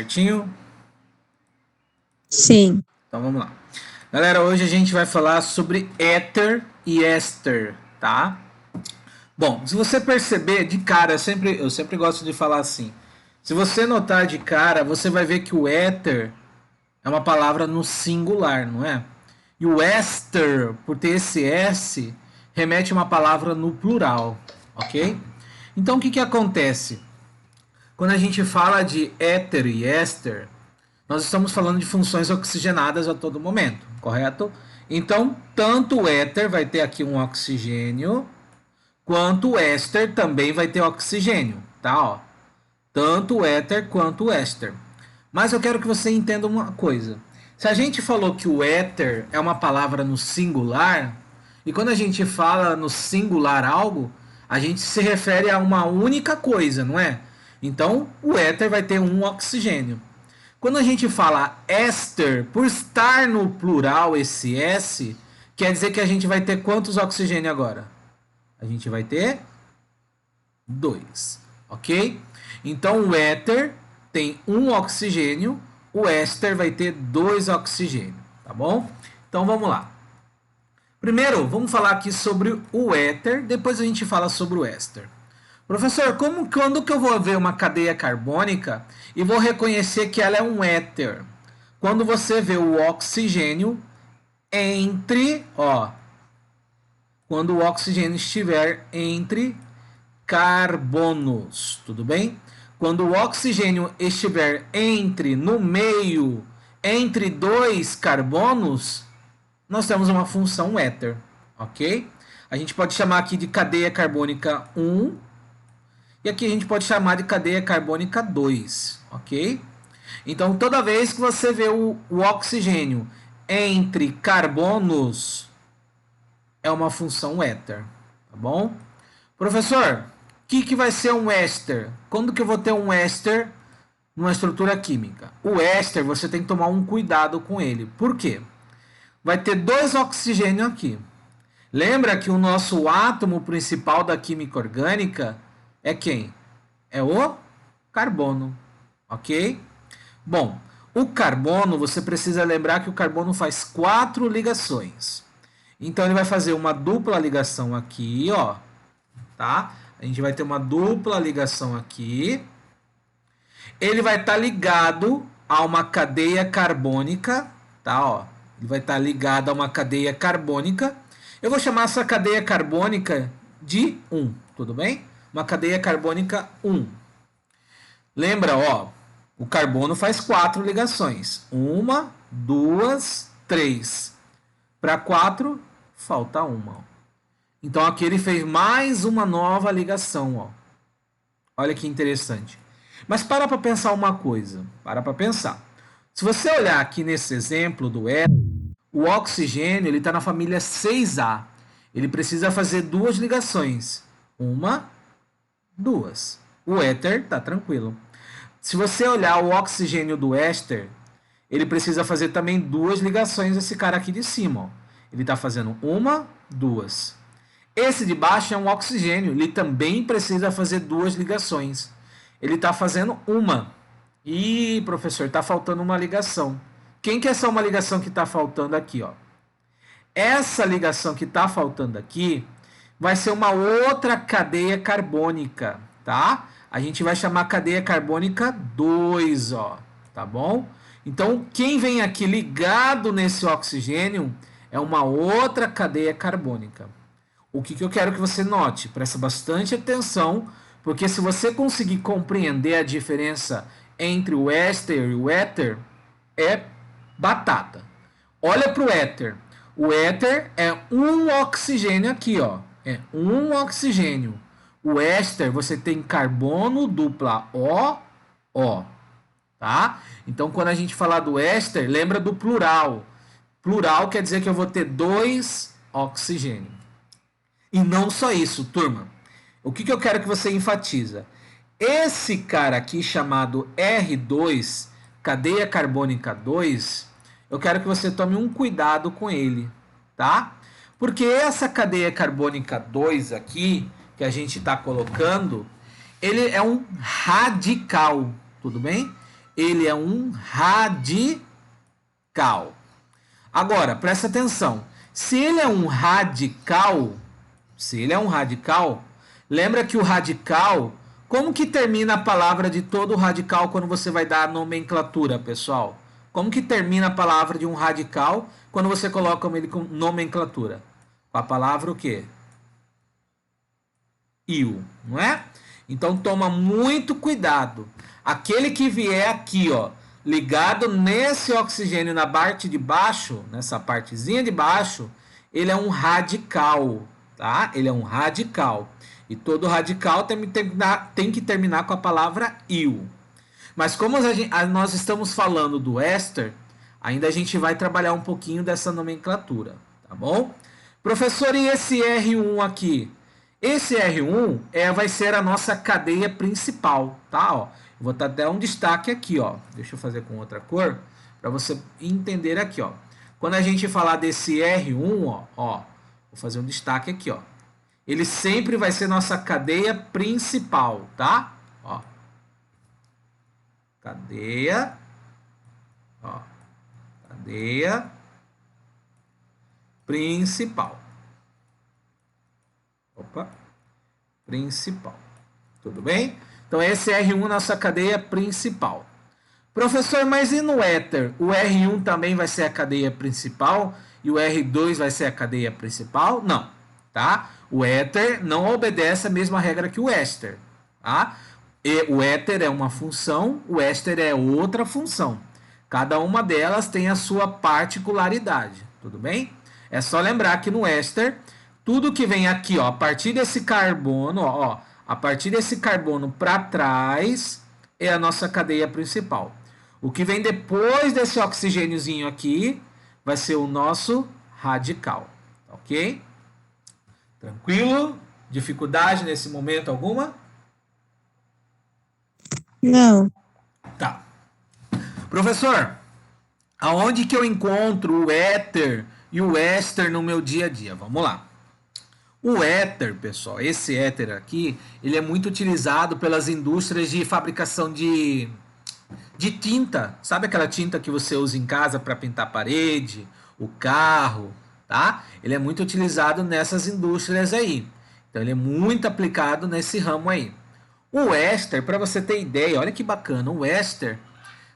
certinho? Sim. Então vamos lá. Galera, hoje a gente vai falar sobre éter e éster, tá? Bom, se você perceber de cara, eu sempre gosto de falar assim. Se você notar de cara, você vai ver que o éter é uma palavra no singular, não é? E o éster, por ter esse S, remete a uma palavra no plural, ok? Então o que acontece? Quando a gente fala de éter e éster, nós estamos falando de funções oxigenadas a todo momento, correto? Então, tanto o éter vai ter aqui um oxigênio, quanto o éster também vai ter oxigênio, tá? Ó, tanto o éter quanto o éster. Mas eu quero que você entenda uma coisa. Se a gente falou que o éter é uma palavra no singular, e quando a gente fala no singular algo, a gente se refere a uma única coisa, não é? Então, o éter vai ter um oxigênio. Quando a gente fala éster, por estar no plural esse S, quer dizer que a gente vai ter quantos oxigênios agora? A gente vai ter 2, ok? Então o éter tem um oxigênio, o éster vai ter 2 oxigênios, tá bom? Então vamos lá. Primeiro, vamos falar aqui sobre o éter, depois a gente fala sobre o éster. Professor, quando que eu vou ver uma cadeia carbônica e vou reconhecer que ela é um éter? Quando você vê o oxigênio quando o oxigênio estiver entre carbonos, tudo bem? Quando o oxigênio estiver no meio, entre dois carbonos, nós temos uma função éter, ok? A gente pode chamar aqui de cadeia carbônica 1 e aqui a gente pode chamar de cadeia carbônica 2, ok? Então, toda vez que você vê o oxigênio entre carbonos, é uma função éter, tá bom? Professor, o que vai ser um éster? Quando que eu vou ter um éster numa estrutura química? O éster, você tem que tomar um cuidado com ele. Por quê? Vai ter 2 oxigênios aqui. Lembra que o nosso átomo principal da química orgânica é quem? É o carbono, ok? Bom, o carbono, você precisa lembrar que o carbono faz 4 ligações. Então ele vai fazer uma dupla ligação aqui, ó, tá? A gente vai ter uma dupla ligação aqui. Ele vai estar ligado a uma cadeia carbônica, tá? Ó, ele vai estar ligado a uma cadeia carbônica. Eu vou chamar essa cadeia carbônica de 1, tudo bem? Uma cadeia carbônica 1. Lembra, ó, o carbono faz 4 ligações. 1, 2, 3. Para 4, falta uma. Então aqui ele fez mais uma nova ligação, ó. Olha que interessante. Mas para pensar uma coisa. Para pensar. Se você olhar aqui nesse exemplo do éter, o oxigênio ele está na família 6A. Ele precisa fazer 2 ligações. 1, 2. O éter está tranquilo. Se você olhar o oxigênio do éster, ele precisa fazer também 2 ligações, esse cara aqui de cima. Ó. Ele está fazendo 1, 2. Esse de baixo é um oxigênio, ele também precisa fazer 2 ligações. Ele está fazendo uma. Ih, professor, está faltando uma ligação. Quem que é essa uma ligação que está faltando aqui? Ó? Essa ligação que está faltando aqui vai ser uma outra cadeia carbônica, tá? A gente vai chamar cadeia carbônica 2, ó, tá bom? Então, quem vem aqui ligado nesse oxigênio é uma outra cadeia carbônica. O que eu quero que você note? Presta bastante atenção, porque se você conseguir compreender a diferença entre o éster e o éter, é batata. Olha para o éter. O éter é um oxigênio aqui, ó. É um oxigênio. O éster, você tem carbono dupla O, tá? Então, quando a gente falar do éster, lembra do plural. Plural quer dizer que eu vou ter 2 oxigênios. E não só isso, turma. O que eu quero que você enfatiza? Esse cara aqui chamado R2, cadeia carbônica 2, eu quero que você tome um cuidado com ele, tá? Porque essa cadeia carbônica 2 aqui, que a gente está colocando, ele é um radical, tudo bem? Ele é um radical. Agora, presta atenção. Se ele é um radical, lembra que o radical, como que termina a palavra de todo radical quando você vai dar a nomenclatura, pessoal? Como que termina a palavra de um radical quando você coloca ele com nomenclatura? Com a palavra o quê? Il, não é? Então toma muito cuidado. Aquele que vier aqui, ó, ligado nesse oxigênio na parte de baixo, nessa partezinha de baixo, ele é um radical, tá? Ele é um radical. E todo radical tem que terminar com a palavra il. Mas como nós estamos falando do éster, ainda a gente vai trabalhar um pouquinho dessa nomenclatura, tá bom? Professor, e esse R1 aqui? Esse R1 vai ser a nossa cadeia principal, tá? Ó, vou dar até um destaque aqui, ó. Deixa eu fazer com outra cor para você entender aqui, ó. Quando a gente falar desse R1, ó, vou fazer um destaque aqui, ó. Ele sempre vai ser nossa cadeia principal, tá? Ó. Cadeia, ó. Cadeia principal. Opa, principal. Tudo bem? Então esse R1 é nossa cadeia principal. Professor, mas e no éter? O R1 também vai ser a cadeia principal e o R2 vai ser a cadeia principal? Não, tá? O éter não obedece a mesma regra que o éster, tá? E o éter é uma função, o éster é outra função. Cada uma delas tem a sua particularidade, tudo bem? É só lembrar que no éster, tudo que vem aqui, ó, a partir desse carbono, ó, a partir desse carbono para trás é a nossa cadeia principal. O que vem depois desse oxigêniozinho aqui vai ser o nosso radical, ok? Tranquilo? Dificuldade nesse momento alguma? Não. Tá. Professor, aonde que eu encontro o éter e o éster no meu dia a dia? Vamos lá. O éter, pessoal, esse éter aqui, ele é muito utilizado pelas indústrias de fabricação de tinta. Sabe aquela tinta que você usa em casa para pintar a parede, o carro, tá? Ele é muito utilizado nessas indústrias aí. Então ele é muito aplicado nesse ramo aí. O éster, para você ter ideia, olha que bacana, o éster,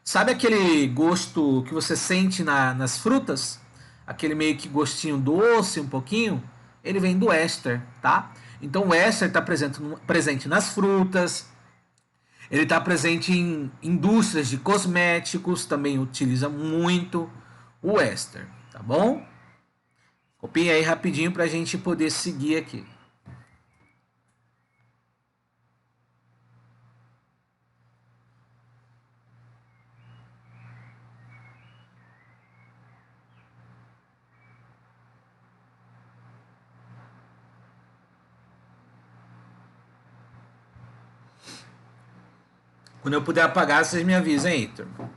sabe aquele gosto que você sente nas frutas? Aquele meio que gostinho doce um pouquinho? Ele vem do éster, tá? Então o éster está presente nas frutas, ele está presente em indústrias de cosméticos, também utiliza muito o éster, tá bom? Copia aí rapidinho para a gente poder seguir aqui. Quando eu puder apagar, vocês me avisem aí, turma.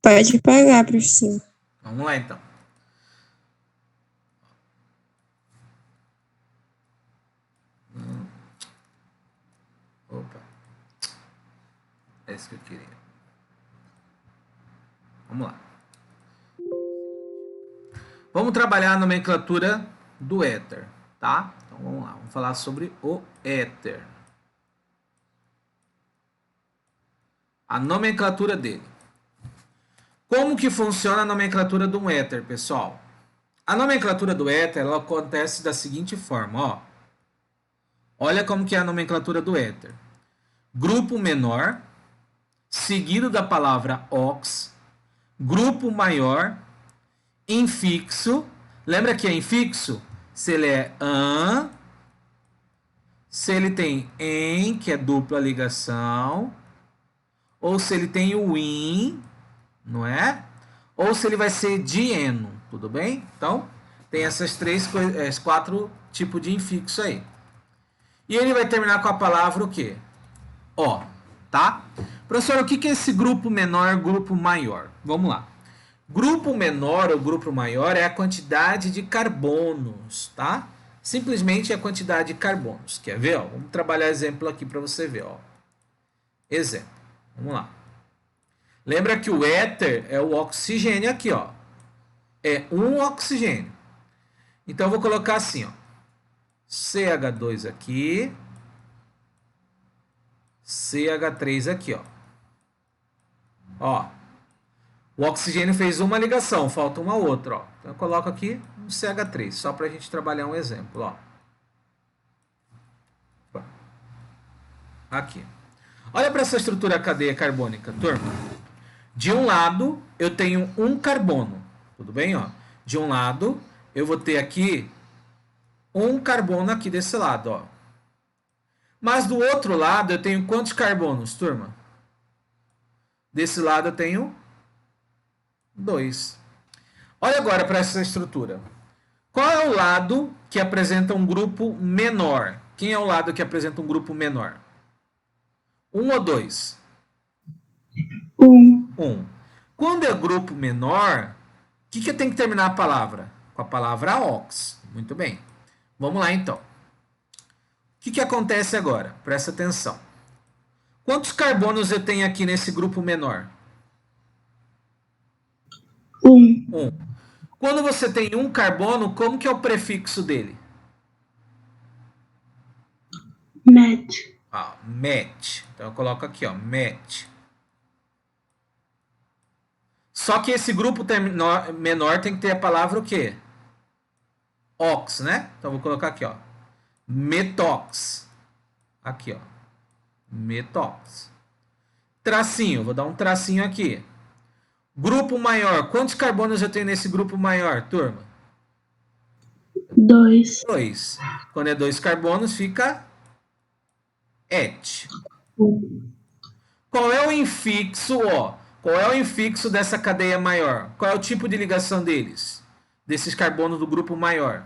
Pode pagar, professor. Vamos lá, então. Opa. É isso que eu queria. Vamos lá. Vamos trabalhar a nomenclatura do éter, tá? Então vamos lá, vamos falar sobre o éter. A nomenclatura dele. Como que funciona a nomenclatura de um éter, pessoal? A nomenclatura do éter, ela acontece da seguinte forma, ó. Olha como que é a nomenclatura do éter. Grupo menor, seguido da palavra ox, grupo maior, infixo. Lembra que é infixo? Se ele é an, se ele tem em, que é dupla ligação, ou se ele tem o in, não é? Ou se ele vai ser dieno, tudo bem? Então, tem essas quatro tipos de infixo aí. E ele vai terminar com a palavra o quê? Ó, tá? Professor, o que é esse grupo menor, grupo maior? Vamos lá. Grupo menor ou grupo maior é a quantidade de carbonos, tá? Simplesmente a quantidade de carbonos. Quer ver? Ó? Vamos trabalhar exemplo aqui para você ver. Ó. Exemplo. Vamos lá. Lembra que o éter é o oxigênio aqui, ó. É um oxigênio. Então eu vou colocar assim, ó. CH2 aqui, CH3 aqui, ó. Ó, o oxigênio fez uma ligação, falta uma outra, ó. Então eu coloco aqui um CH3, só para a gente trabalhar um exemplo, ó. Aqui. Olha para essa estrutura cadeia carbônica, turma. De um lado, eu tenho um carbono, tudo bem, ó? De um lado, eu vou ter aqui um carbono aqui desse lado, ó. Mas do outro lado, eu tenho quantos carbonos, turma? Desse lado eu tenho 2. Olha agora para essa estrutura. Qual é o lado que apresenta um grupo menor? Quem é o lado que apresenta um grupo menor? 1 ou 2? 1. Quando é grupo menor, o que eu tenho que terminar a palavra? Com a palavra ox. Muito bem. Vamos lá então. O que acontece agora? Presta atenção. Quantos carbonos eu tenho aqui nesse grupo menor? 1. Quando você tem um carbono, como que é o prefixo dele? Met. Met. Então eu coloco aqui, ó, met. Só que esse grupo menor tem que ter a palavra o quê? Ox, né? Então eu vou colocar aqui, ó, metox. Aqui, ó, metox. Tracinho, vou dar um tracinho aqui. Grupo maior. Quantos carbonos eu tenho nesse grupo maior, turma? 2. 2. Quando é 2 carbonos, fica et. Qual é o infixo, ó? Qual é o infixo dessa cadeia maior? Qual é o tipo de ligação deles? Desses carbonos do grupo maior?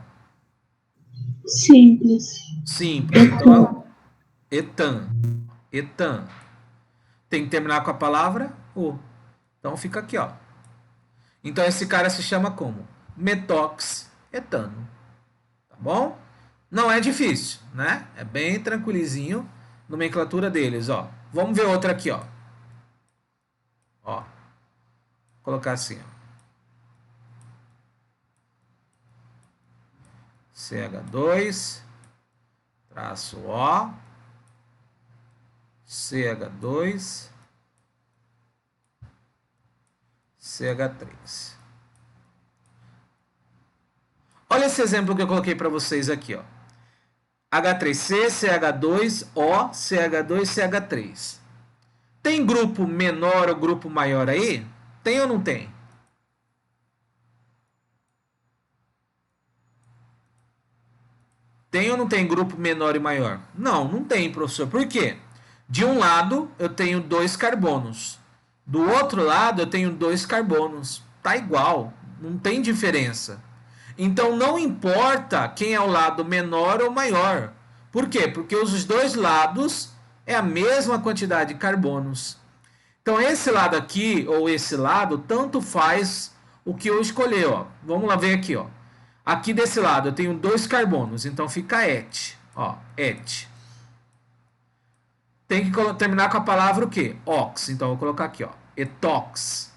Simples. Simples. Então, etan. Etan. Tem que terminar com a palavra o. Então fica aqui, ó. Então esse cara se chama como? Metoxetano. Tá bom? Não é difícil, né? É bem tranquilizinho. Nomenclatura deles, ó. Vamos ver outra aqui, ó. Ó. Vou colocar assim, ó. CH2 traço O CH2 CH3. Olha esse exemplo que eu coloquei para vocês aqui, ó. H3C, CH2O, CH2, CH3. Tem grupo menor ou grupo maior aí? Tem ou não tem? Tem ou não tem grupo menor e maior? Não, não tem, professor. Por quê? De um lado eu tenho 2 carbonos. Do outro lado eu tenho 2 carbonos. Tá igual, não tem diferença. Então não importa quem é o lado menor ou maior. Por quê? Porque os dois lados é a mesma quantidade de carbonos. Então esse lado aqui ou esse lado tanto faz o que eu escolher, ó. Vamos lá ver aqui, ó. Aqui desse lado eu tenho 2 carbonos, então fica et, ó, et. Tem que terminar com a palavra o quê? Ox. Então eu vou colocar aqui, ó, etox.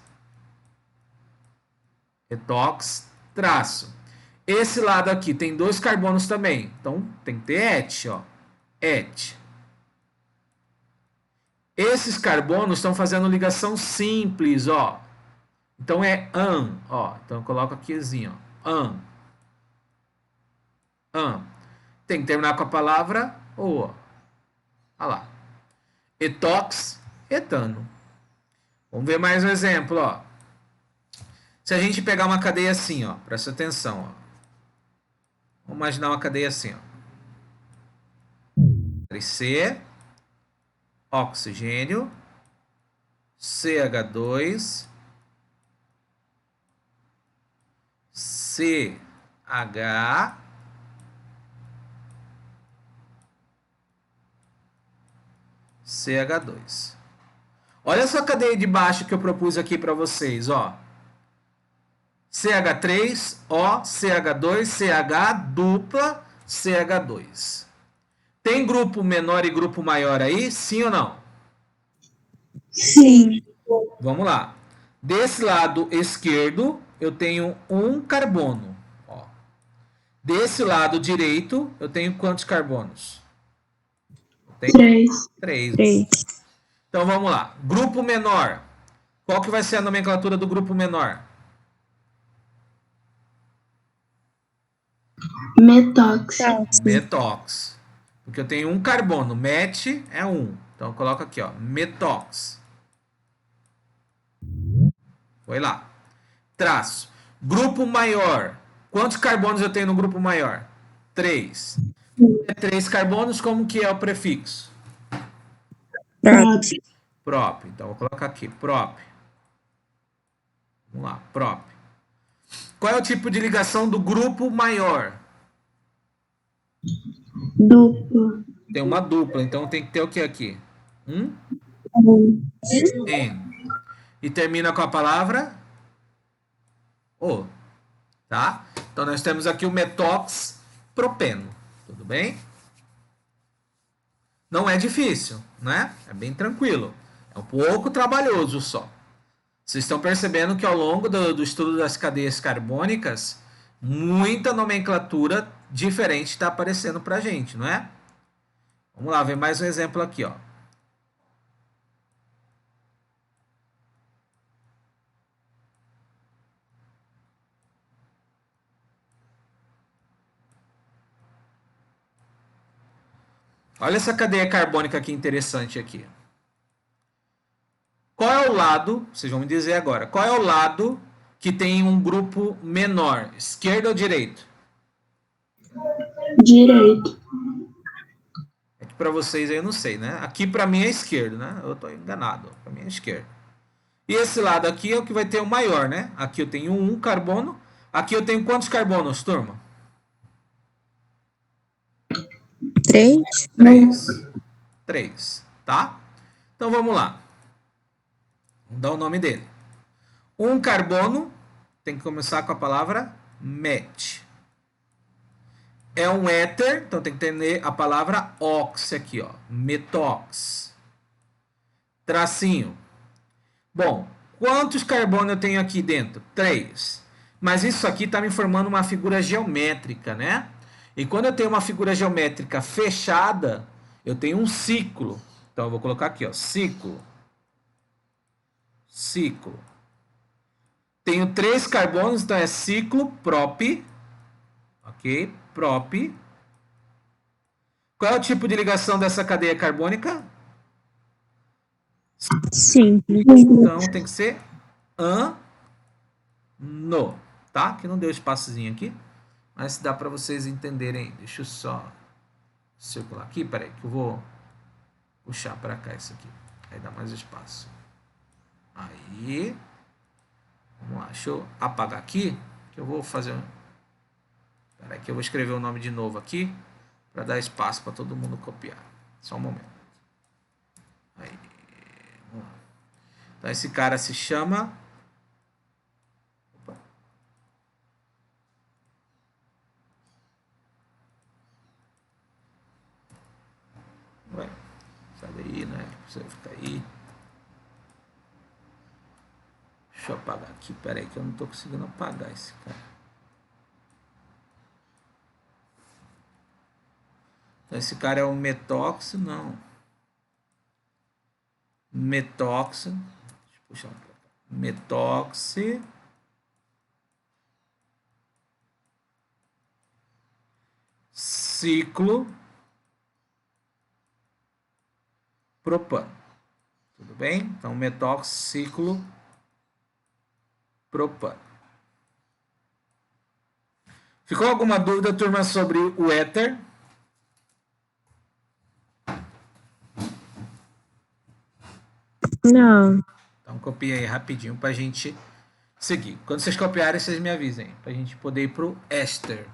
Etox, traço. Esse lado aqui tem 2 carbonos também, então tem que ter et, ó, et. Esses carbonos estão fazendo ligação simples, ó. Então é an, ó. Então eu coloco aqui assim, ó, an. An. Tem que terminar com a palavra o. Olha lá. Etox, etano. Vamos ver mais um exemplo, ó. Se a gente pegar uma cadeia assim, ó, presta atenção, ó. Vamos imaginar uma cadeia assim, ó. C, oxigênio, CH2, CH, CH2. Olha essa cadeia de baixo que eu propus aqui para vocês, ó. CH3O, CH2, CH dupla, CH2. Tem grupo menor e grupo maior aí? Sim ou não? Sim. Vamos lá. Desse lado esquerdo, eu tenho um carbono. Ó. Desse lado direito, eu tenho quantos carbonos? Eu tenho 3. 3. 3. Então vamos lá. Grupo menor. Qual que vai ser a nomenclatura do grupo menor? Metox. Metox. Porque eu tenho um carbono. Met é um. Então coloca aqui, ó. Metox. Foi lá. Traço. Grupo maior. Quantos carbonos eu tenho no grupo maior? 3. É 3 carbonos, como que é o prefixo? Prop. Prop. Então vou colocar aqui. Prop. Vamos lá. Prop. Qual é o tipo de ligação do grupo maior? Duplo. Tem uma dupla, então tem que ter o que aqui? N. E termina com a palavra O. Tá? Então nós temos aqui o metox propeno. Tudo bem? Não é difícil, né? É bem tranquilo. É um pouco trabalhoso só. Vocês estão percebendo que ao longo do estudo das cadeias carbônicas, muita nomenclatura diferente está aparecendo para a gente, não é? Vamos lá, ver mais um exemplo aqui, ó. Olha essa cadeia carbônica que interessante aqui. Qual é o lado, vocês vão me dizer agora, qual é o lado que tem um grupo menor, esquerda ou direita? Direito. É que para vocês aí eu não sei, né? Aqui para mim é esquerdo, né? Eu tô enganado, para mim é esquerdo. E esse lado aqui é o que vai ter o maior, né? Aqui eu tenho um carbono. Aqui eu tenho quantos carbonos, turma? 3. 3. 3, tá? Então vamos lá. Vamos dar o nome dele. Um carbono tem que começar com a palavra met. É um éter, então tem que ter a palavra ox aqui, ó. Metox. Tracinho. Bom, quantos carbonos eu tenho aqui dentro? 3. Mas isso aqui está me formando uma figura geométrica, né? E quando eu tenho uma figura geométrica fechada, eu tenho um ciclo. Então eu vou colocar aqui, ó, ciclo. Ciclo. Tenho 3 carbonos, então é ciclo prop. Ok? Prop. Qual é o tipo de ligação dessa cadeia carbônica? Simples. Então tem que ser ano, tá? Que não deu espaçozinho aqui, mas dá para vocês entenderem. Deixa eu só circular aqui, peraí, que eu vou puxar para cá isso aqui. Aí dá mais espaço. Aí, vamos lá, deixa eu apagar aqui, que eu vou fazer. Peraí, que eu vou escrever o nome de novo aqui para dar espaço para todo mundo copiar. Só um momento. Aí, vamos lá. Então esse cara se chama. Opa. Ué, sai daí, né? Você fica aí. Deixa eu apagar aqui, peraí, que eu não tô conseguindo apagar esse cara. Então esse cara é o metox, não. Metox. Deixa eu puxar um pouco. Metox. Ciclo propano. Tudo bem? Então, metox, ciclo propano. Ficou alguma dúvida, turma, sobre o éter? Não. Então, copia aí rapidinho para a gente seguir. Quando vocês copiarem, vocês me avisem, para a gente poder ir para o éster.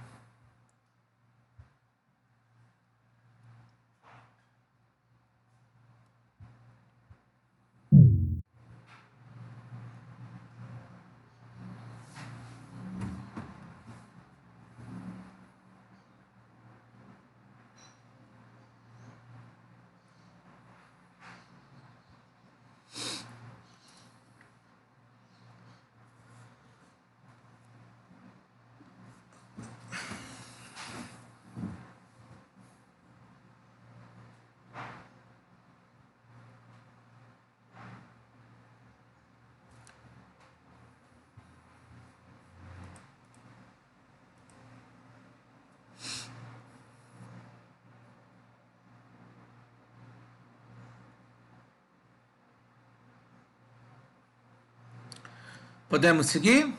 Podemos seguir?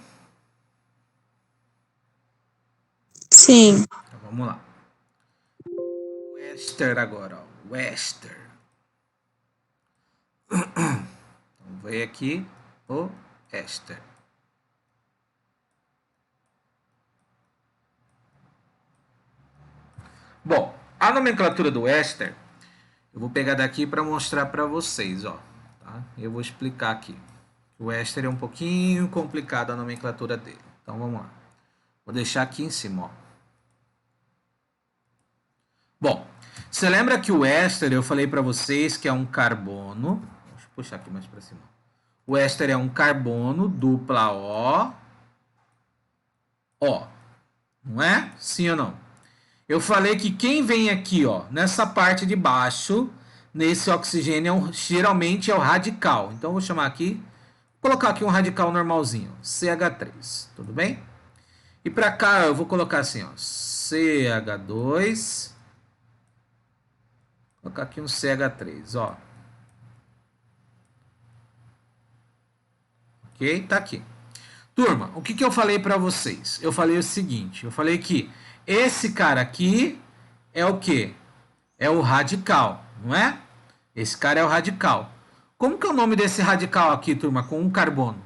Sim. Então, vamos lá. O éster agora, ó. O éster. Então, vem aqui o éster. Bom, a nomenclatura do éster, eu vou pegar daqui para mostrar para vocês, ó. Tá? Eu vou explicar aqui. O éster é um pouquinho complicado a nomenclatura dele. Então vamos lá. Vou deixar aqui em cima, ó. Bom, você lembra que o éster eu falei para vocês que é um carbono. Deixa eu puxar aqui mais para cima. O éster é um carbono dupla O. Não é? Sim ou não? Eu falei que quem vem aqui, ó, nessa parte de baixo, nesse oxigênio, geralmente é o radical. Então, eu vou chamar aqui, vou colocar aqui um radical normalzinho, CH3, tudo bem? E para cá, eu vou colocar assim, ó, CH2, vou colocar aqui um CH3, ó. Ok? Tá aqui. Turma, o que eu falei para vocês? Eu falei o seguinte, eu falei que esse cara aqui é o quê? É o radical, não é? Esse cara é o radical. Como que é o nome desse radical aqui, turma, com um carbono?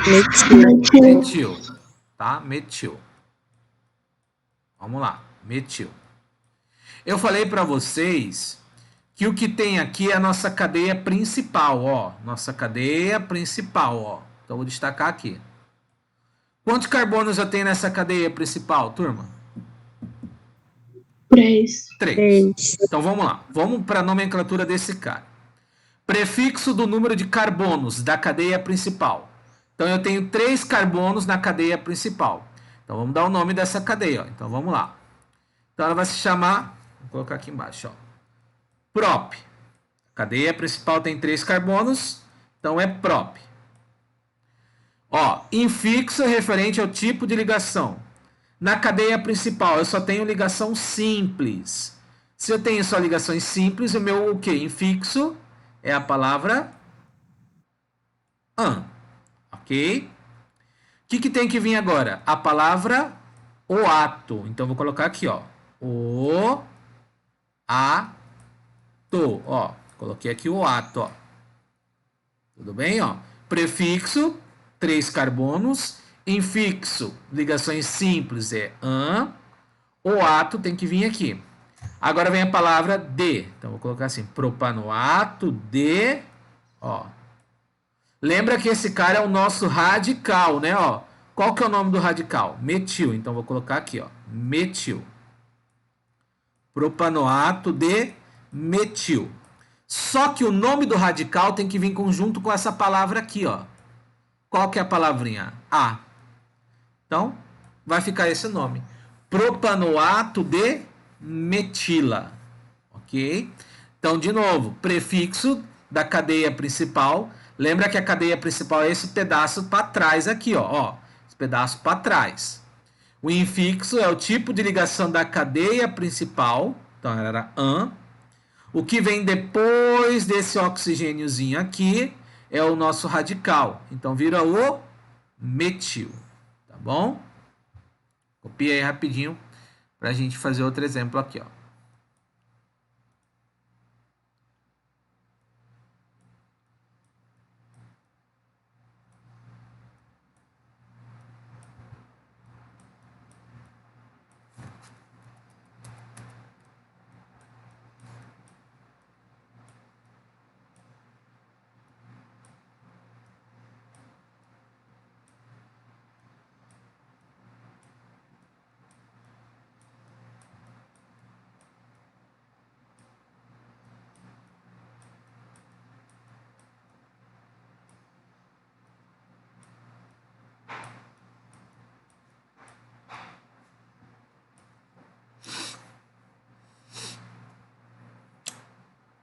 Metil. Metil, tá? Metil. Vamos lá, metil. Eu falei para vocês que o que tem aqui é a nossa cadeia principal, ó. Nossa cadeia principal, ó. Então, vou destacar aqui. Quantos carbonos eu tenho nessa cadeia principal, turma? 3. 3. Então, vamos lá. Vamos para a nomenclatura desse cara. Prefixo do número de carbonos da cadeia principal. Então, eu tenho 3 carbonos na cadeia principal. Então, vamos dar o nome dessa cadeia, ó. Então, vamos lá. Então, ela vai se chamar... Vou colocar aqui embaixo, ó. Prop. A cadeia principal tem 3 carbonos, então é prop. Ó, infixo é referente ao tipo de ligação. Na cadeia principal eu só tenho ligação simples. Se eu tenho só ligações simples, o meu o quê? Infixo é a palavra an. Ok? O que tem que vir agora? A palavra oato. Então vou colocar aqui, ó. O a ó, coloquei aqui o ato, ó. Tudo bem, ó? Prefixo, 3 carbonos. Infixo, ligações simples é an. O ato tem que vir aqui. Agora vem a palavra de. Então vou colocar assim, propanoato de, ó. Lembra que esse cara é o nosso radical, né, ó? Qual que é o nome do radical? Metil. Então vou colocar aqui, ó, metil. Propanoato de metil. Só que o nome do radical tem que vir conjunto com essa palavra aqui, ó. Qual que é a palavrinha? A. Então, vai ficar esse nome. Propanoato de metila. Ok? Então, de novo, prefixo da cadeia principal. Lembra que a cadeia principal é esse pedaço para trás aqui, ó. Esse pedaço para trás. O infixo é o tipo de ligação da cadeia principal. Então, era an. O que vem depois desse oxigêniozinho aqui é o nosso radical. Então, vira o metil. Tá bom? Copia aí rapidinho para a gente fazer outro exemplo aqui, ó.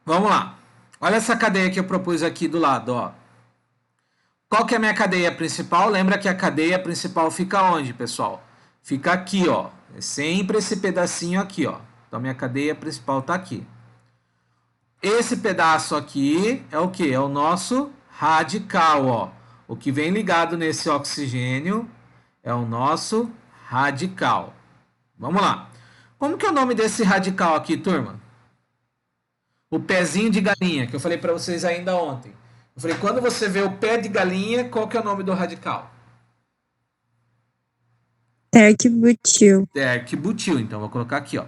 Vamos lá. Olha essa cadeia que eu propus aqui do lado, ó. Qual que é a minha cadeia principal? Lembra que a cadeia principal fica onde, pessoal? Fica aqui, ó. É sempre esse pedacinho aqui, ó. Então, minha cadeia principal tá aqui. Esse pedaço aqui é o que? É o nosso radical, ó. O que vem ligado nesse oxigênio é o nosso radical. Vamos lá. Como que é o nome desse radical aqui, turma? O pezinho de galinha, que eu falei para vocês ainda ontem. Eu falei, quando você vê o pé de galinha, qual que é o nome do radical? Terc-butil. Terc-butil. Então, vou colocar aqui, ó.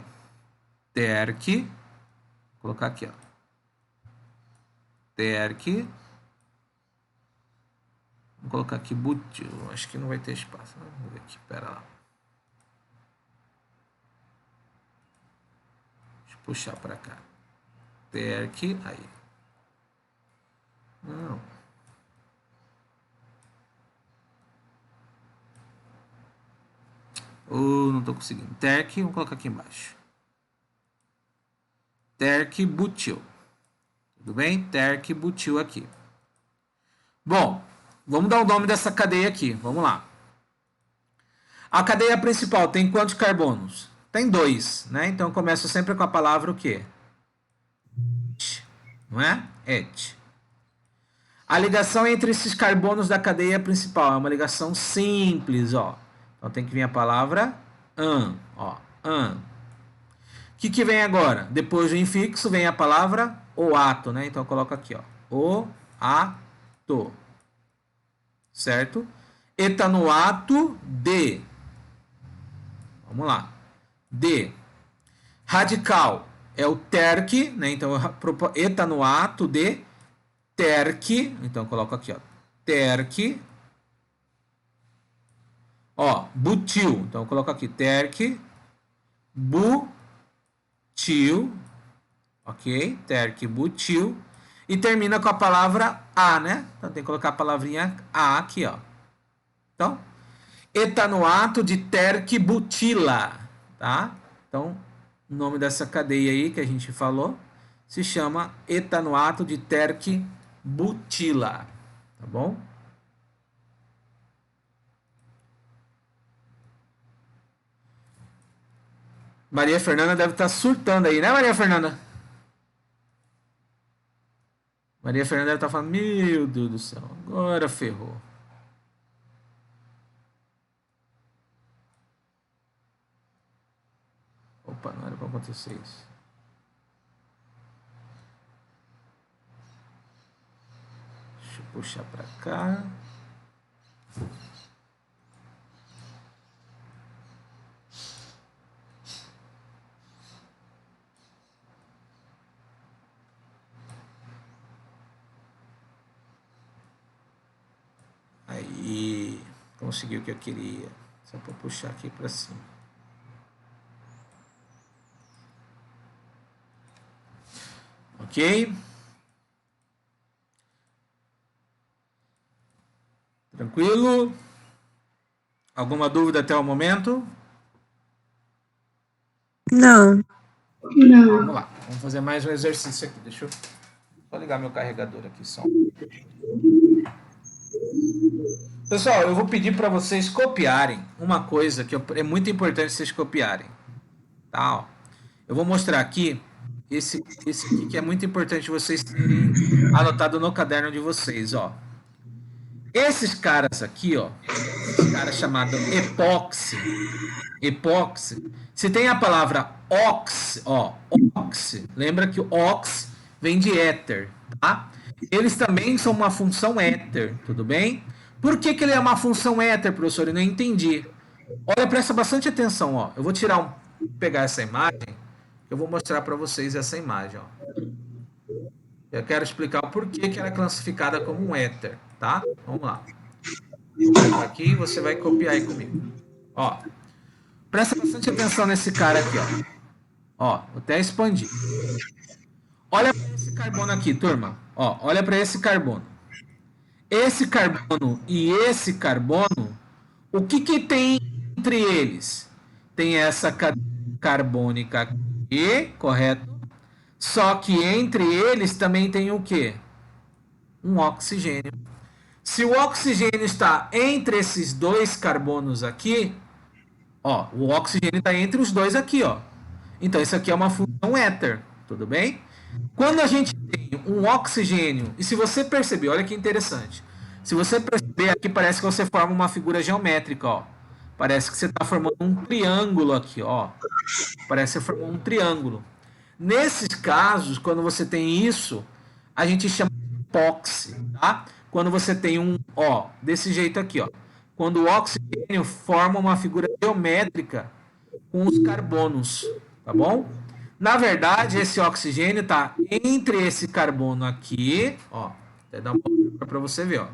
Terc. Vou colocar aqui, ó. Terc. Vou colocar aqui butil. Acho que não vai ter espaço. Vamos ver aqui, pera lá. Deixa eu puxar para cá. Terc. Aí. Não. Não tô conseguindo. Terc, vamos colocar aqui embaixo. Terc-butil. Tudo bem? Terc-butil aqui. Bom, vamos dar o nome dessa cadeia aqui. Vamos lá. A cadeia principal tem quantos carbonos? Tem 2, né? Então eu começo sempre com a palavra o quê? Não é? Et. A ligação entre esses carbonos da cadeia principal é uma ligação simples, ó. Então tem que vir a palavra an, ó, an. O que vem agora? Depois do infixo vem a palavra oato, né? Então eu coloco aqui, ó, oato, certo? Etanoato de, vamos lá, de. Radical é o terc, né? Então etanoato de terc, então eu coloco aqui, ó, terc. Ó, butil, então eu coloco aqui terc, butil, ok? Terc, butil. E termina com a palavra a, né? Então tem que colocar a palavrinha a aqui, ó. Então, etanoato de terc-butila, tá? Então, o nome dessa cadeia aí que a gente falou se chama etanoato de terc-butila, tá bom? Maria Fernanda deve estar surtando aí, né, Maria Fernanda? Maria Fernanda deve estar falando, meu Deus do céu, agora ferrou. Opa, não era para acontecer isso. Deixa eu puxar para cá. Aí, consegui o que eu queria. Só para puxar aqui para cima. Ok? Tranquilo? Alguma dúvida até o momento? Não. Não. Vamos lá, vamos fazer mais um exercício aqui. Deixa eu só ligar meu carregador aqui só. Pessoal, eu vou pedir para vocês copiarem uma coisa que é muito importante vocês copiarem. Tá? Ó. Eu vou mostrar aqui esse aqui que é muito importante vocês terem anotado no caderno de vocês, ó. Esses caras aqui, ó, esse cara chamado epóxi, se tem a palavra ox, ó, ox, lembra que o ox vem de éter, tá? Eles também são uma função éter, tudo bem? Por que ele é uma função éter, professor? Eu não entendi. Olha, presta bastante atenção, ó. Eu vou pegar essa imagem, eu vou mostrar para vocês essa imagem, ó. Eu quero explicar o porquê que ela é classificada como um éter, tá? Vamos lá. Vou pegar aqui e você vai copiar aí comigo. Ó, presta bastante atenção nesse cara aqui, ó. Ó, vou até expandir. Olha para esse carbono aqui, turma. Ó, olha para esse carbono. Esse carbono e esse carbono, o que tem entre eles? Tem essa cadeia carbônica aqui, correto? Só que entre eles também tem o quê? Um oxigênio. Se o oxigênio está entre esses dois carbonos aqui, ó, o oxigênio está entre os dois aqui, ó. Então isso aqui é uma função éter, tudo bem? Quando a gente tem um oxigênio, e se você perceber, olha que interessante. Se você perceber, aqui parece que você forma uma figura geométrica, ó. Parece que você está formando um triângulo aqui, ó. Parece que você formou um triângulo. Nesses casos, quando você tem isso, a gente chama de epóxi, tá? Quando você tem um, ó, desse jeito aqui, ó. Quando o oxigênio forma uma figura geométrica com os carbonos, tá bom? Na verdade, esse oxigênio está entre esse carbono aqui, ó. Até dar uma olhada para você ver, ó.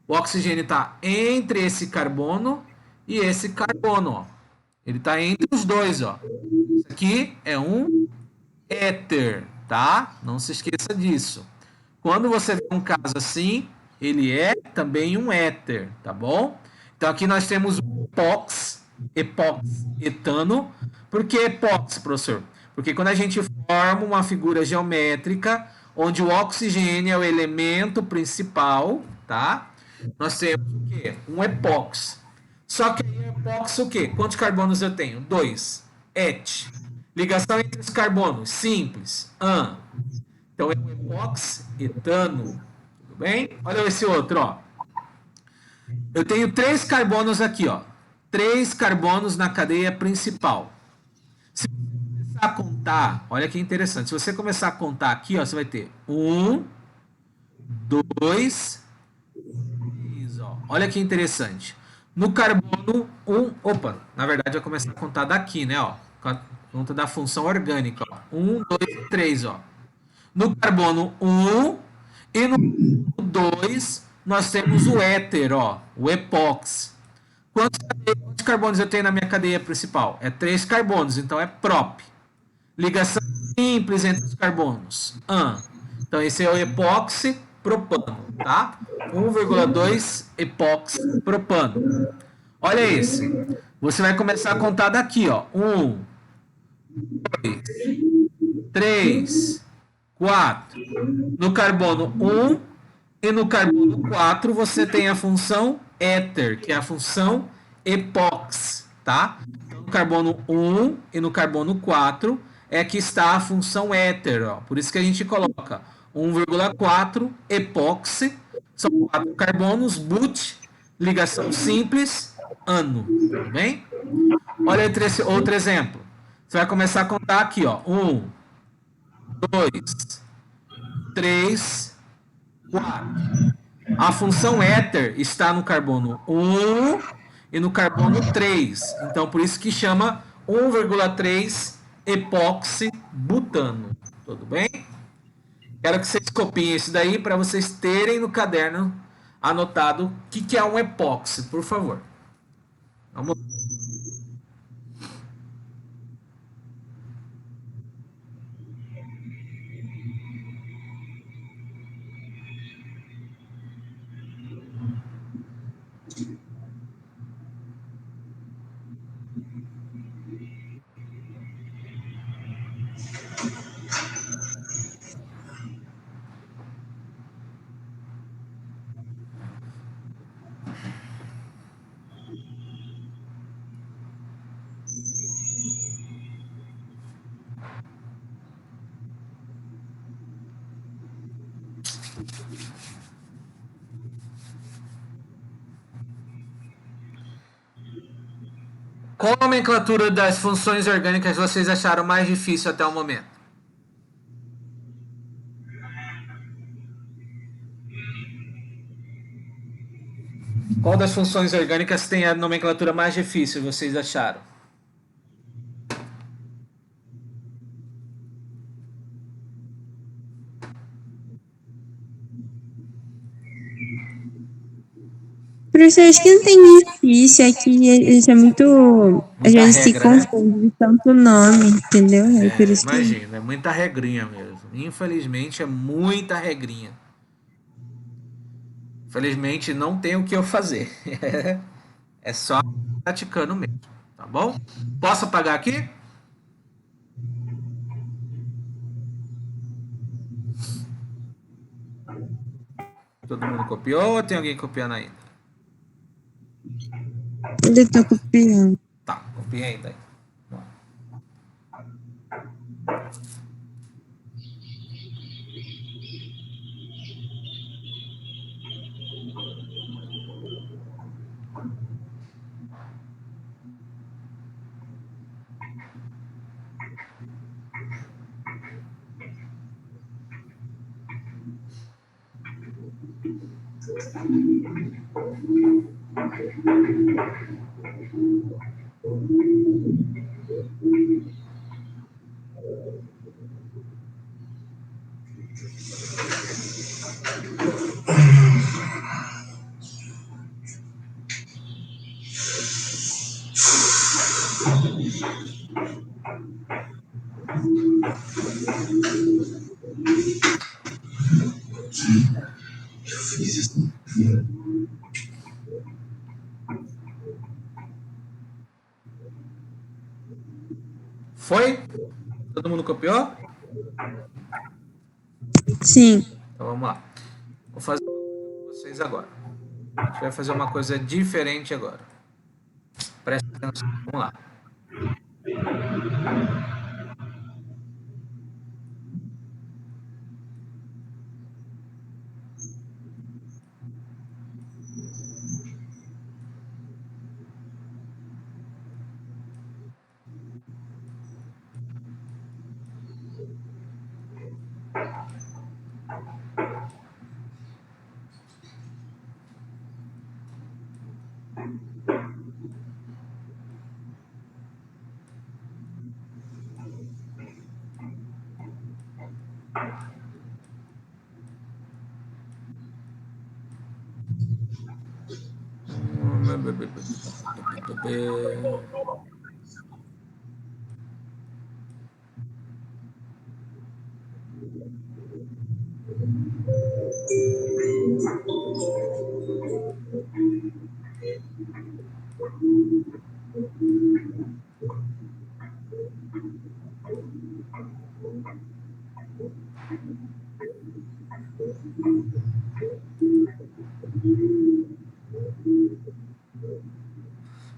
O oxigênio está entre esse carbono e esse carbono, ó. Ele está entre os dois, ó. Isso aqui é um éter, tá? Não se esqueça disso. Quando você vê um caso assim, ele é também um éter, tá bom? Então aqui nós temos o epox, etano. Por que epox, professor? Porque quando a gente forma uma figura geométrica onde o oxigênio é o elemento principal, tá? Nós temos o quê? Um epox. Só que aí epox o quê? Quantos carbonos eu tenho? 2. Et. Ligação entre os carbonos, simples. An. Então é um epox etano. Tudo bem? Olha esse outro, ó. Eu tenho 3 carbonos aqui, ó. 3 carbonos na cadeia principal. Se você começar a contar, olha que interessante. Se você começar a contar aqui, ó, você vai ter 1, 2, 3, ó. Olha que interessante. No carbono 1, opa, na verdade vai começar a contar daqui, né, ó. Conta da função orgânica, ó. 1, 2, 3, ó. No carbono 1 e no 2 nós temos o éter, ó, o epox. Quantos carbonos eu tenho na minha cadeia principal? É 3 carbonos, então é prop. Ligação simples entre os carbonos. Então esse é o epóxi propano, tá? 1,2 epóxi propano. Olha esse. Você vai começar a contar daqui, ó. 1, 2, 3, 4. No carbono 1 e no carbono 4 você tem a função éter, que é a função epox, tá? Então, no carbono 1 e no carbono 4 é que está a função éter, ó. Por isso que a gente coloca 1,4 epoxi, são 4 carbonos, but, ligação simples, ano, tudo bem? Olha outro exemplo. Você vai começar a contar aqui, ó. 1, 2, 3, 4. A função éter está no carbono 1 e no carbono 3. Então, por isso que chama 1,3 epoxibutano. Tudo bem? Quero que vocês copiem isso daí para vocês terem no caderno anotado o que é um epóxi, por favor. Vamos lá. Qual a nomenclatura das funções orgânicas vocês acharam mais difícil até o momento? Qual das funções orgânicas tem a nomenclatura mais difícil, vocês acharam? Professor, acho que não tem difícil, é que isso é muito. A Muita gente se regra, né? confunde de tanto nome, entendeu? É por isso que. Imagina, é muita regrinha mesmo. Infelizmente é muita regrinha. Infelizmente não tem o que eu fazer. É só praticando mesmo, tá bom? Posso apagar aqui? Todo mundo copiou ou tem alguém copiando ainda? Ele tá copiando. Tá, copiei ainda. Foi? Todo mundo copiou? Sim. Então vamos lá. Vou fazer uma coisa com vocês agora. A gente vai fazer uma coisa diferente agora. Presta atenção. Vamos lá.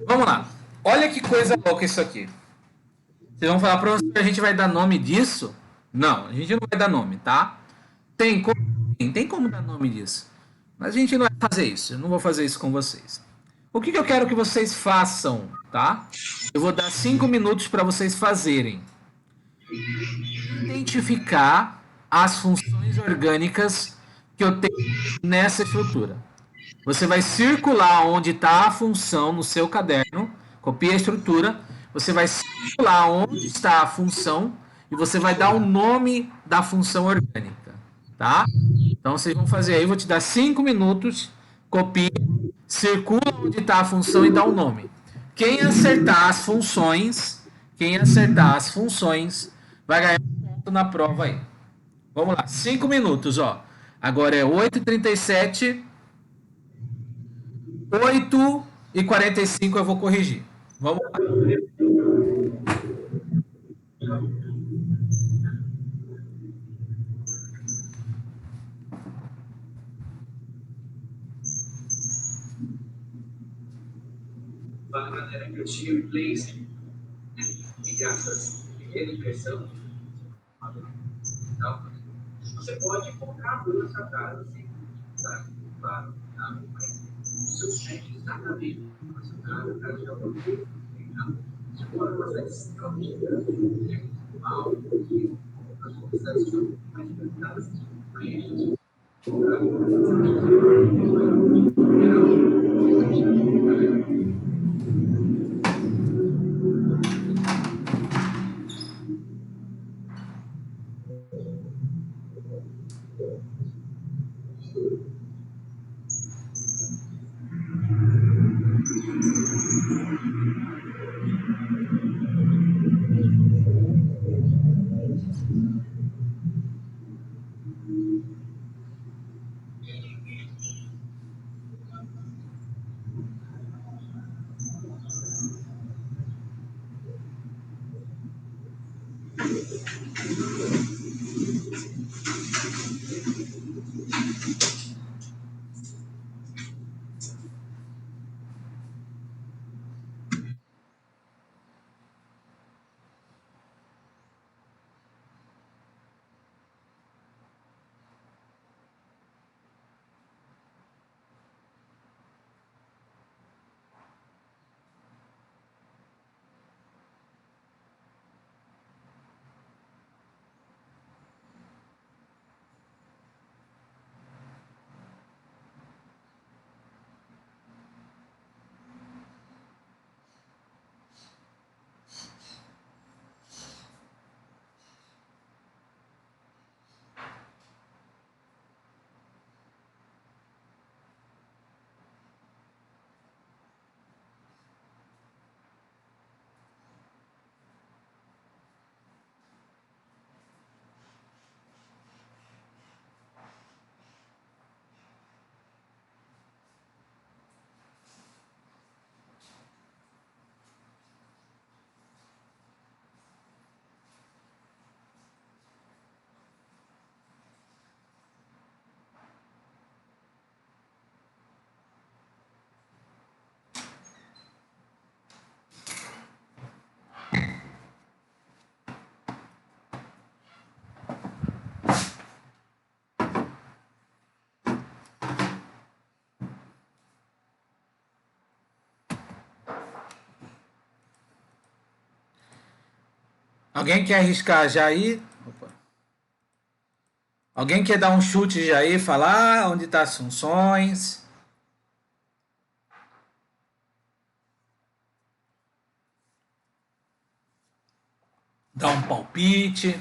Vamos lá. Olha que coisa louca isso aqui. Vocês vão falar, professor, a gente vai dar nome disso? Não, a gente não vai dar nome, tá? Tem como, tem como dar nome disso. Mas a gente não vai fazer isso. Eu não vou fazer isso com vocês. O que eu quero que vocês façam, tá? Eu vou dar 5 minutos para vocês fazerem. Identificar as funções orgânicas que eu tenho nessa estrutura. Você vai circular onde está a função no seu caderno, copia a estrutura, você vai circular onde está a função e você vai dar o nome da função orgânica, tá? Então vocês vão fazer aí, vou te dar 5 minutos, copia, circula onde está a função e dá o nome. Quem acertar as funções, vai ganhar um ponto na prova aí. Vamos lá, 5 minutos, ó. Agora é 8h37. 8h45 eu vou corrigir. Vamos lá. Uma maneira que eu tinha um place, entre aspas, pequena impressão, então, você pode colocar a luz na sua casa, assim, tá? Claro, tá? Mas o seu chefe exatamente na sua casa, caso de alguma coisa, tá? Se for uma cidade extremamente grande, mal, que as comunidades são mais limitadas, conhecem, Alguém quer arriscar já aí? Opa. Alguém quer dar um chute já aí, falar onde tá as funções? Dar um palpite?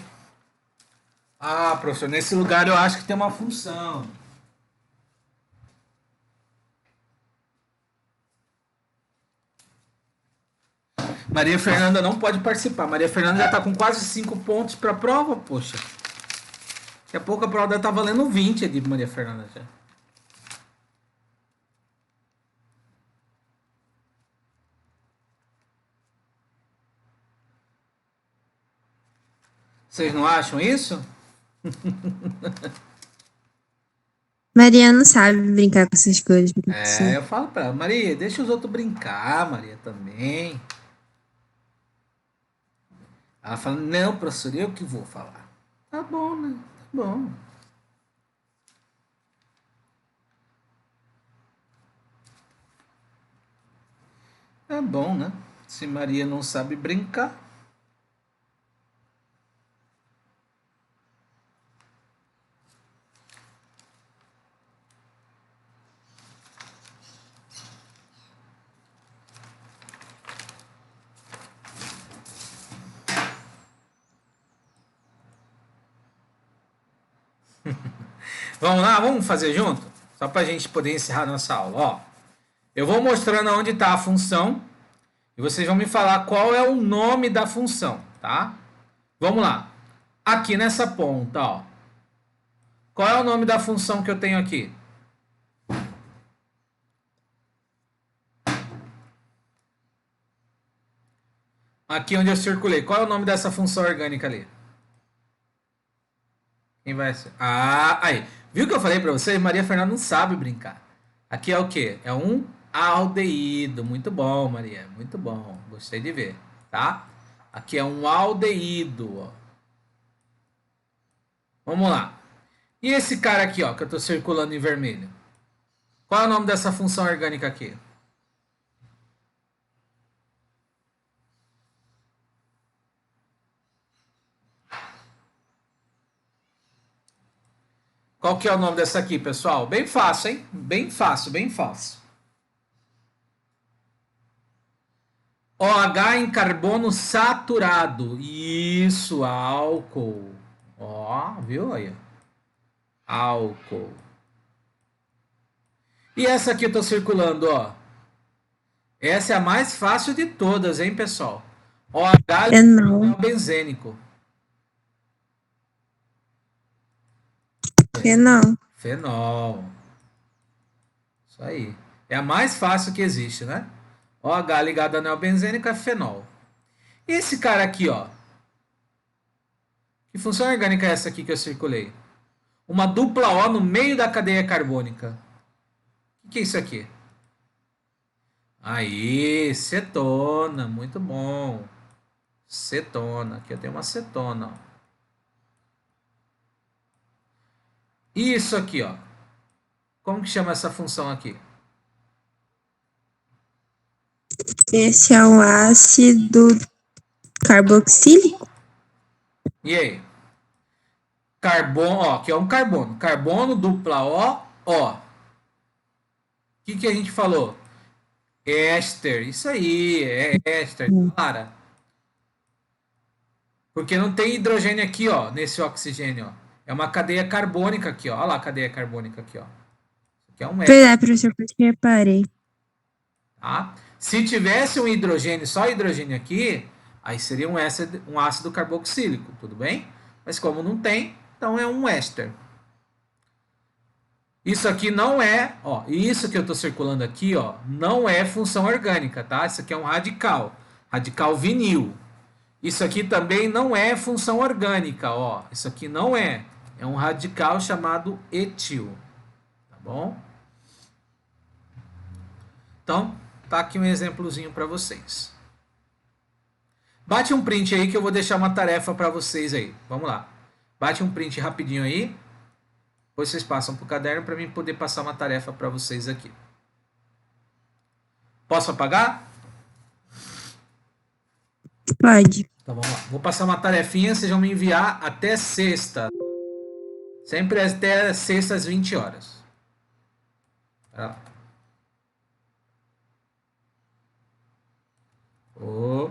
Ah, professor, nesse lugar eu acho que tem uma função. Maria Fernanda não pode participar. Maria Fernanda já está com quase 5 pontos para a prova, poxa. Daqui a pouco a prova deve estar valendo 20 de Maria Fernanda já. Vocês não acham isso? Maria não sabe brincar com essas coisas, É, professor. eu falo para ela, Maria, deixa os outros brincar, Maria também. Ela fala, não, professor, eu que vou falar. Tá bom, né? Tá bom. É bom, né? Se Maria não sabe brincar. Vamos lá, vamos fazer junto? Só para a gente poder encerrar nossa aula. Ó, eu vou mostrando onde está a função e vocês vão me falar qual é o nome da função, tá? Vamos lá. Aqui nessa ponta, ó. Qual é o nome da função que eu tenho aqui? Aqui onde eu circulei. Qual é o nome dessa função orgânica ali? Quem vai ser? Ah, aí. Viu que eu falei para vocês? Maria Fernanda não sabe brincar. Aqui é o quê? É um aldeído. Muito bom, Maria. Muito bom. Gostei de ver, tá? Aqui é um aldeído, ó. Vamos lá. E esse cara aqui, ó, que eu estou circulando em vermelho? Qual é o nome dessa função orgânica aqui? Qual que é o nome dessa aqui, pessoal? Bem fácil, hein? Bem fácil, bem fácil. OH em carbono saturado. Isso, álcool. Ó, viu aí? Álcool. E essa aqui eu tô circulando, ó. Essa é a mais fácil de todas, hein, pessoal? OH Fenol. benzênico. Fenol. Fenol. Isso aí. É a mais fácil que existe, né? OH ligado a anel benzênico é fenol. E esse cara aqui, ó. Que função orgânica é essa aqui que eu circulei? Uma dupla O no meio da cadeia carbônica. O que é isso aqui? Aí, cetona. Muito bom. Cetona. Aqui eu tenho uma cetona, ó. Isso aqui, ó. Como que chama essa função aqui? Esse é o ácido carboxílico. E aí? Carbono, ó, aqui é um carbono. Carbono, dupla O, O. O que a gente falou? Éster. Isso aí, é éster, Clara. Porque não tem hidrogênio aqui, ó, nesse oxigênio, ó. É uma cadeia carbônica aqui, ó. Olha lá a cadeia carbônica aqui, ó. Isso aqui é um éster, Pois é, professor, por isso que eu reparei. tá? Se tivesse um hidrogênio, só hidrogênio aqui, aí seria um ácido carboxílico, tudo bem? Mas como não tem, então é um éster. Isso aqui não é, ó, isso que eu estou circulando aqui, ó, não é função orgânica, tá? Isso aqui é um radical, radical vinil. Isso aqui também não é função orgânica, ó. Isso aqui não é. É um radical chamado etil, tá bom? Então, tá aqui um exemplozinho para vocês. Bate um print aí que eu vou deixar uma tarefa para vocês aí. Vamos lá. Bate um print rapidinho aí. Depois vocês passam pro caderno para mim poder passar uma tarefa para vocês aqui. Posso apagar? Pode. Então vamos lá. Vou passar uma tarefinha, vocês vão me enviar até sexta. Sempre até sexta às 20 horas. Tá. Oh.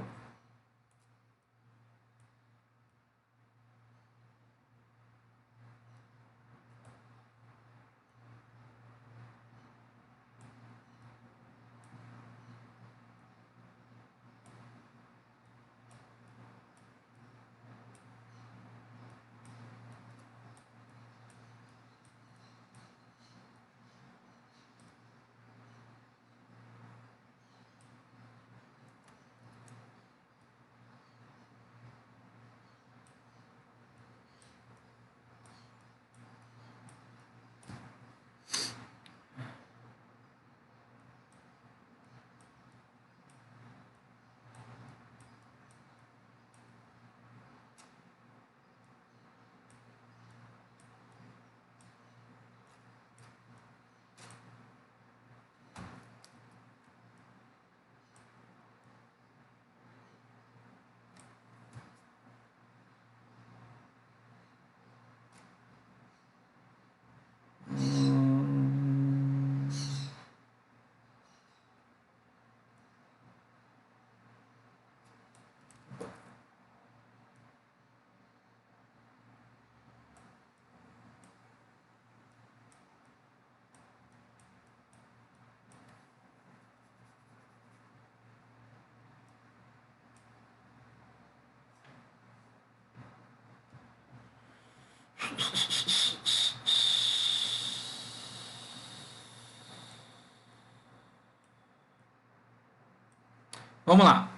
Vamos lá.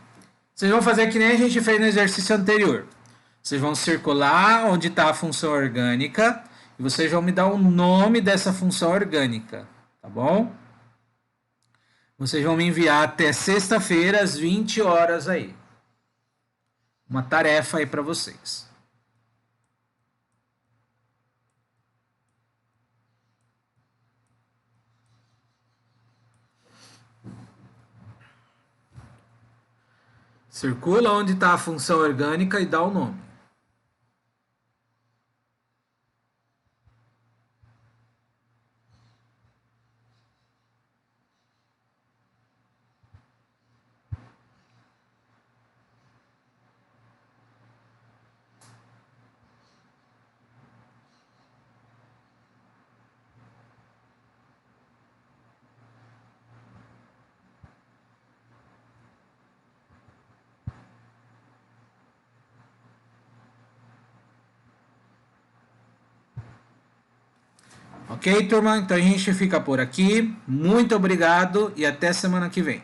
Vocês vão fazer que nem a gente fez no exercício anterior. Vocês vão circular onde está a função orgânica e vocês vão me dar o nome dessa função orgânica, tá bom? Vocês vão me enviar até sexta-feira às 20 horas aí. Uma tarefa aí para vocês. Circula onde está a função orgânica e dá o nome. Ok, turma? Então a gente fica por aqui. Muito obrigado e até semana que vem.